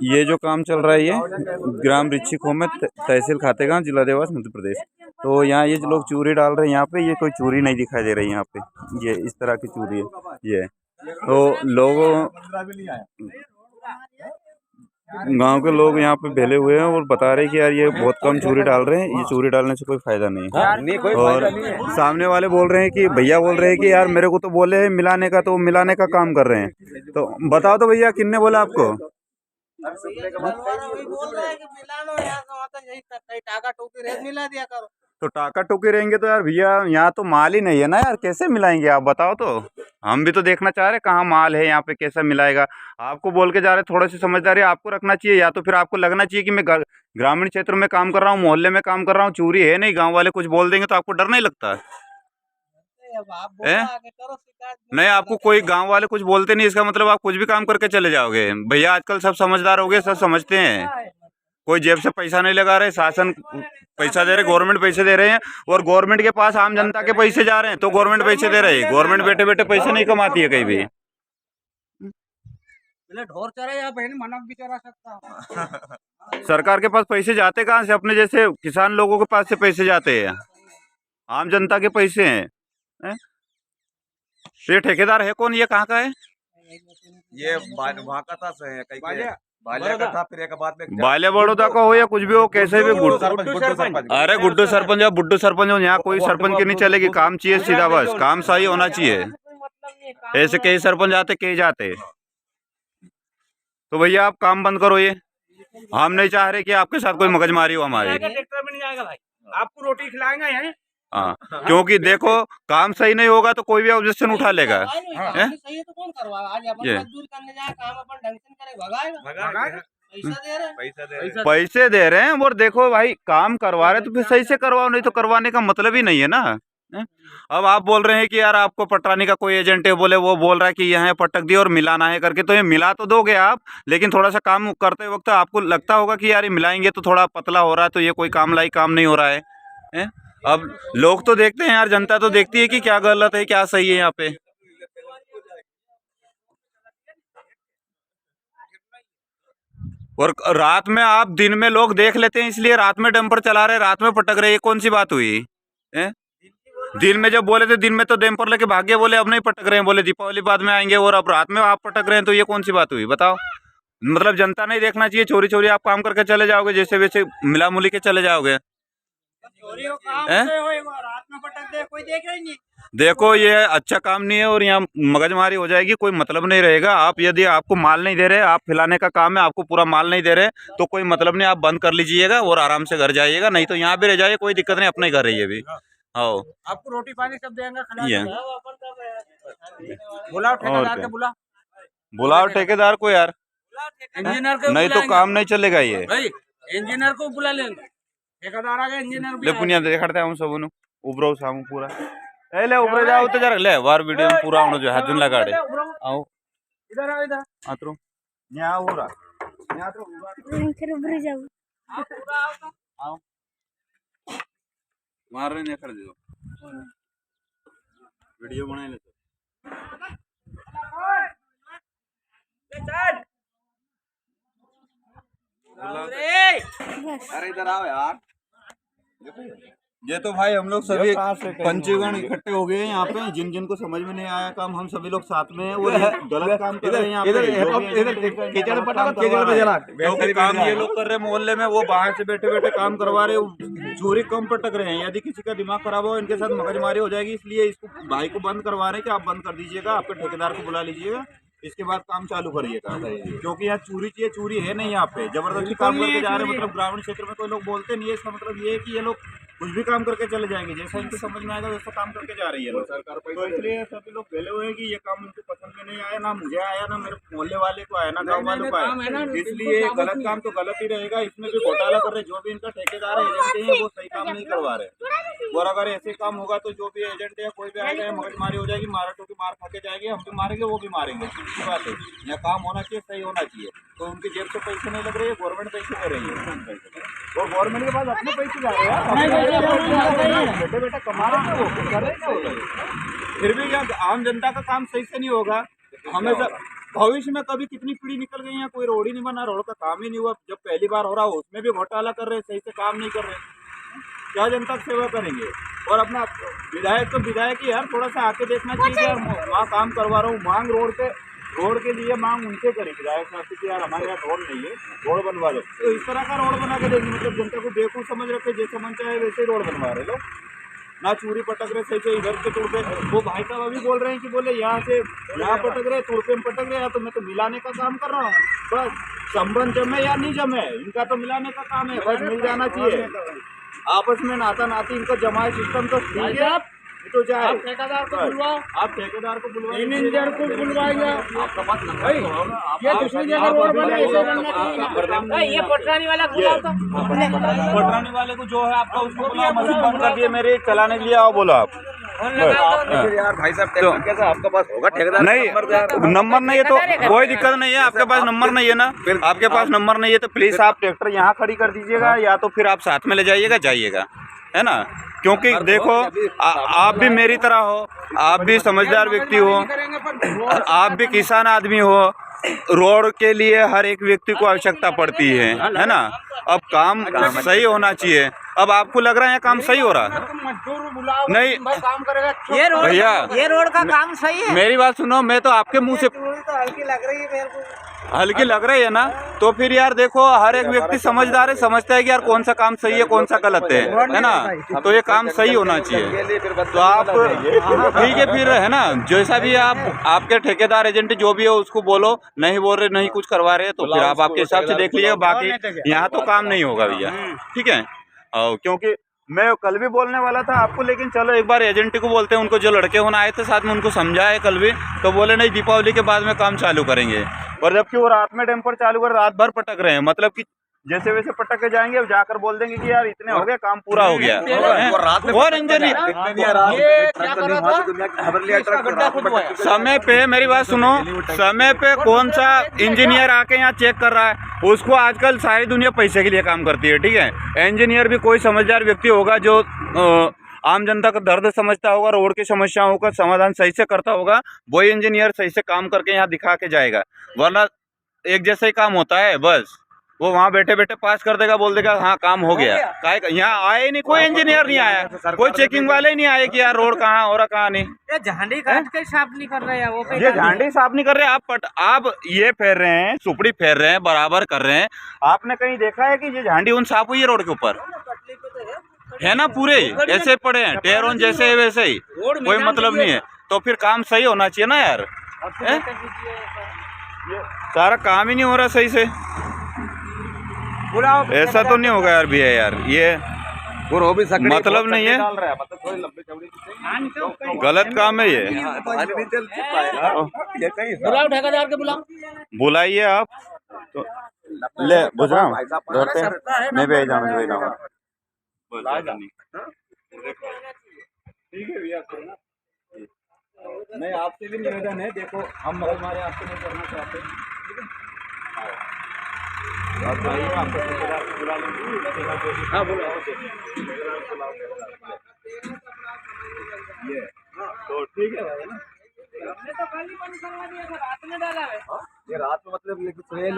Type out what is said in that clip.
ये जो काम चल रहा है ये ग्राम रिच्छिको में तहसील खातेगांव जिला देवास मध्य प्रदेश। तो यहाँ ये जो लोग चूरी डाल रहे हैं यहाँ पे, ये कोई चूरी नहीं दिखाई दे रही यहाँ पे। ये इस तरह की चूरी है ये। तो लोगों गांव के लोग यहाँ पे भेले हुए हैं और बता रहे हैं कि यार ये बहुत कम चूरी डाल रहे हैं, ये चूरी डालने से कोई फायदा नहीं है। और सामने वाले बोल रहे हैं कि भैया बोल रहे हैं कि यार मेरे को तो बोले हैं मिलाने का, तो मिलाने का काम कर रहे हैं। तो बताओ तो भैया किसने बोला आपको? तो टाका टूकी रहेंगे तो यार भैया यहाँ तो माल ही नहीं है ना यार, कैसे मिलाएंगे आप बताओ तो। हम भी तो देखना चाह रहे कहाँ माल है यहाँ पे, कैसा मिलाएगा। आपको बोल के जा रहे, थोड़ी सी समझदारी आपको रखना चाहिए, या तो फिर आपको लगना चाहिए कि मैं ग्रामीण क्षेत्र में काम कर रहा हूँ, मोहल्ले में काम कर रहा हूँ, चूरी है नहीं। गाँव वाले कुछ बोल देंगे तो आपको डर नहीं लगता है? नहीं, आपको कोई गांव वाले कुछ बोलते नहीं इसका मतलब आप कुछ भी काम करके चले जाओगे। भैया आजकल सब समझदार हो गए, सब समझते हैं। कोई जेब से पैसा नहीं लगा रहे, शासन पैसा दे रहे, गवर्नमेंट पैसे दे रहे हैं, और गवर्नमेंट के पास आम जनता के पैसे जा रहे हैं तो गवर्नमेंट पैसे दे रही है। गवर्नमेंट बैठे बैठे पैसे नहीं कमाती है कहीं भी। ढोर चरा या बहन मानव भी चरा सकता। सरकार के पास पैसे जाते कहाँ से? अपने जैसे किसान लोगों के पास से पैसे जाते हैं, आम जनता के पैसे हैं। ये ठेकेदार है कौन? ये कहाँ का है? ये वहाँ का था बाल्या बड़ौदा का हो या कुछ भी हो, कैसे भी अरे गुड्डू सरपंच या बुड्डू सरपंच हो, यहाँ कोई सरपंच की नहीं चलेगी। काम चाहिए सीधा, बस काम सही होना चाहिए। ऐसे कई सरपंच आते कई जाते। तो भैया आप काम बंद करो, ये हम नहीं चाह रहे कि आपके साथ कोई मगजमारी हो हमारे। आपको रोटी खिलाएंगे। हाँ, क्योंकि देखो काम सही नहीं होगा तो कोई भी ऑब्जेक्शन उठा लेगा। पैसे दे रहे हैं और देखो भाई काम करवा रहे तो फिर सही से करवाओ, नहीं तो करवाने का मतलब ही नहीं है ना। अब आप बोल रहे हैं कि यार आपको पटरानी का कोई एजेंट है, बोले वो बोल रहा है कि यहाँ पटक दिया और मिलाना है करके, तो ये मिला तो दोगे आप, लेकिन थोड़ा सा काम करते वक्त आपको लगता होगा कि यार ये मिलाएंगे तो थोड़ा पतला हो रहा है, तो ये कोई काम लाई काम नहीं हो रहा है। अब लोग तो देखते हैं यार, जनता तो देखती है कि क्या गलत है क्या सही है यहाँ पे। और रात में आप, दिन में लोग देख लेते हैं इसलिए रात में डंपर चला रहे, रात में पटक रहे, ये कौन सी बात हुई है? दिन में जब बोले थे दिन में तो डंपर लेके भागे, बोले अब नहीं पटक रहे हैं, बोले दीपावली बाद में आएंगे, और अब रात में आप पटक रहे हैं, तो ये कौन सी बात हुई बताओ। मतलब जनता नहीं देखना चाहिए, चोरी चोरी आप काम करके चले जाओगे, जैसे वैसे मिला मुली के चले जाओगे। देखो ये अच्छा काम नहीं है और यहाँ मगजमारी हो जाएगी, कोई मतलब नहीं रहेगा। आप यदि आपको माल नहीं दे रहे, आप खिलाने का काम है, आपको पूरा माल नहीं दे रहे तो कोई मतलब नहीं, आप बंद कर लीजिएगा और आराम से घर जाइएगा, नहीं तो यहाँ भी रह जाइए, कोई दिक्कत नहीं, अपने घर रहिए भी। हाँ, आपको रोटी पानी सब देंगे। बुलाओ ठेकेदार को, बुलाओ ठेकेदार को यार, इंजीनियर को नहीं तो काम नहीं चलेगा। ये इंजीनियर को बुला लेंगे, ठेकेदार आ गए, इंजीनियर ले पुनिया देखते हम सब उबरो सामू पूरा ए ले उबरे जाओ तो जरा ले वार वीडियो में पूरा होना जो हाथ लगाड़े आओ इधर आओ, इधर आत्रो यहां हो रहा यहां तो फिर उबरे जाओ आओ मार रहे नहीं कर दो वीडियो बनाए ले अरे इधर आओ यार। ये तो भाई हम लोग सभी पंचीगण इकट्ठे हो गए हैं यहाँ पे, जिन जिन को समझ में नहीं आया काम, हम सभी लोग साथ में हैं। वो गलत काम कर रहे हैं यहाँ पे, काम ये लोग कर रहे हैं मोहल्ले में, वो बाहर से बैठे बैठे काम करवा रहे, चोरी कम पटक रहे हैं। यदि किसी का दिमाग खराब हो इनके साथ मगजमारी हो जाएगी, इसलिए इसको भाई को बंद करवा रहे हैं कि आप बंद कर दीजिएगा, आपके ठेकेदार को बुला लीजिएगा, इसके बाद काम चालू करिएगा। क्योंकि यहाँ चोरी चाहिए, चोरी है नहीं यहाँ पे, जबरदस्ती काम करके जा रहे हैं। मतलब ग्रामीण क्षेत्र में कोई लोग बोलते नहीं है, इसका मतलब ये है कि ये लोग कुछ भी काम करके चले जाएंगे, जैसा इनको समझ में आएगा वैसा काम करके जा रही है लोग। तो इसलिए सभी लोग पहले हुए हैं कि ये काम उनको पसंद में नहीं आया, ना मुझे आया, ना मेरे मोहल्ले वाले को आया, ना गाँव वालों को आया, इसलिए गलत काम तो गलत ही रहेगा। इसमें भी घोटाला कर रहे, जो भी इनका ठेकेदार एजेंट है वो सही काम नहीं करवा रहे। और अगर ऐसे काम होगा तो जो भी एजेंट है कोई भी आएगा मगजमारी हो जाएगी, मारा टोकी मार खा के जाएगी, हम भी मारेंगे वो भी मारेंगे, सीधी बात है। यहाँ काम होना चाहिए, सही होना चाहिए। तो उनकी जेब से पैसे नहीं लग रहे हैं, गवर्नमेंट पैसे दे रही है, और गवर्नमेंट के पास अपने पैसे जा रहे हैं, बैठे बैठे कमा रहे हैं, फिर भी यहाँ आम जनता का काम सही से नहीं होगा। हमेशा भविष्य में कभी कितनी पीढ़ी निकल गई है, कोई रोड ही नहीं बना, रोड का काम ही नहीं हुआ। जब पहली बार हो रहा हो उसमें भी घोटाला कर रहे, सही से काम नहीं कर रहे, क्या जनता की सेवा करेंगे। और अपना विधायक तो विधायक ही यार, थोड़ा सा आके देखना चाहिए यार, वहाँ काम करवा रहा हूँ, मांग रोड के लिए मांग उनसे करें विधायक साहब की, यार हमारे यहाँ रोड नहीं है, रोड बनवा दो। तो इस तरह का रोड बना के देंगे, मतलब जनता को बेवकूफ़ समझ रखे, जैसे मन चाहे वैसे ही रोड बनवा रहे लोग, ना चूरी पटक रहे सही से इधर के तुड़ पे। वो भाई साहब अभी बोल रहे हैं कि बोले यहाँ से यहाँ पटक रहे, तुड़ पे पटक रहे, या तो मैं तो मिलाने का काम कर रहा हूँ, बस संबंध जमे या नहीं जमे, इनका तो मिलाने का काम है, बस मिल जाना चाहिए आपस में, नाता नाती इनका जमाए सिस्टम तो ठीक है। तो जाए आप ठेकेदार को बुलवाओ, आप ठेकेदार को बुलवाइए, इंजीनियर को बुलवाइए, आपका पास भाई ये दूसरी जगह रोड बना ऐसे बनना चाहिए ना। ये पटरानी वाला बुलाओ, तो पटरानी वाले को जो है आपका उसको बुलाओ, मशीन बंद कर दिए मेरे चलाने के लिए, आओ बोलो आप। यार भाई साहब ट्रैक्टर कैसा आपके पास होगा ठेकेदार नहीं, नंबर नहीं है तो कोई दिक्कत नहीं है, आपके पास नंबर नहीं है ना, आपके पास नंबर नहीं है तो प्लीज आप ट्रैक्टर यहाँ खड़ी कर दीजिएगा, या तो फिर आप साथ में ले जाइएगा, जाइएगा, है ना। क्योंकि देखो आप भी मेरी तरह हो, आप भी समझदार व्यक्ति हो, आप भी किसान आदमी हो, रोड के लिए हर एक व्यक्ति को आवश्यकता पड़ती है ना। अब काम सही होना चाहिए। अब आपको लग रहा है काम सही हो रहा है? नहीं काम करेगा भैया, ये रोड का काम सही है। मेरी बात सुनो, मैं तो आपके मुंह से तो हल्की लग रही है मेरे को। हल्की लग रही है ना, तो फिर यार देखो हर एक व्यक्ति समझदार है, समझता है कि यार कौन सा काम सही है कौन सा गलत है ना। तो ये काम सही होना चाहिए। तो आप ठीक है फिर, है ना, जैसा भी आप आपके ठेकेदार एजेंट जो भी हो उसको बोलो, नहीं बोल रहे, नहीं कुछ करवा रहे, तो फिर आप आपके हिसाब से देख लीजिए। बाकी यहाँ तो काम नहीं होगा भैया, ठीक है। क्योंकि मैं कल भी बोलने वाला था आपको, लेकिन चलो एक बार एजेंट को बोलते हैं, उनको जो लड़के होना आए थे साथ में उनको समझाए कल भी, तो बोले नहीं दीपावली के बाद में काम चालू करेंगे। और जबकि वो रात में डैम्पर चालू कर रात भर पटक रहे हैं, मतलब कि जैसे वैसे पटक के जाएंगे, अब जाकर बोल देंगे कि यार इतने हो गए, काम पूरा हो गया। और इंजीनियर समय पे, मेरी बात सुनो, समय पे कौन सा इंजीनियर आके यहाँ चेक कर रहा है? उसको आजकल सारी दुनिया पैसे के लिए काम करती है, ठीक है। इंजीनियर भी कोई समझदार व्यक्ति होगा जो आम जनता का दर्द समझता होगा, रोड की समस्याओं का समाधान सही से करता होगा, वही इंजीनियर सही से काम करके यहाँ दिखा के जाएगा। वरना एक जैसा ही काम होता है, बस वो वहाँ बैठे बैठे पास कर देगा, बोल देगा हाँ काम हो गया। यहाँ आए नहीं, कोई इंजीनियर नहीं आया, कोई चेकिंग वाले नहीं आए कि यार रोड कहाँ हो रहा कहाँ नहीं। ये झांडी काट के साफ नहीं कर रहे हैं, वो ये झांडी साफ नहीं कर रहे, आप ये फेर रहे हैं, सुपड़ी फेर रहे हैं, बराबर कर रहे हैं। आपने कहीं देखा है कि ये झांडी उन साफ हुई है रोड के ऊपर? है ना, पूरे ऐसे पड़े हैं, टेरोन जैसे वैसे ही, कोई मतलब नहीं है। तो फिर काम सही होना चाहिए ना यार, सारा काम ही नहीं हो रहा सही से, ऐसा तो नहीं होगा यार भैया, यार ये मतलब नहीं है, गलत काम है ये। बुलाओ ठेकेदार के, बुलाओ, बुलाइए आप तो ले बुझ रहा हूँ, मैं भी जाऊँगा। ठीक है भैया, नहीं आपसे भी निवेदन है, देखो हम हमारे आपसे नहीं करना चाहते, ठीक है। आप भाई आपको ठेकेदार को बुला लेंगे, हाँ बुलाओ, ये तो ठीक है भाई ना। हमने तो खाली पानी करवा दिया था, रात में डाला है। ये रात में मतलब ये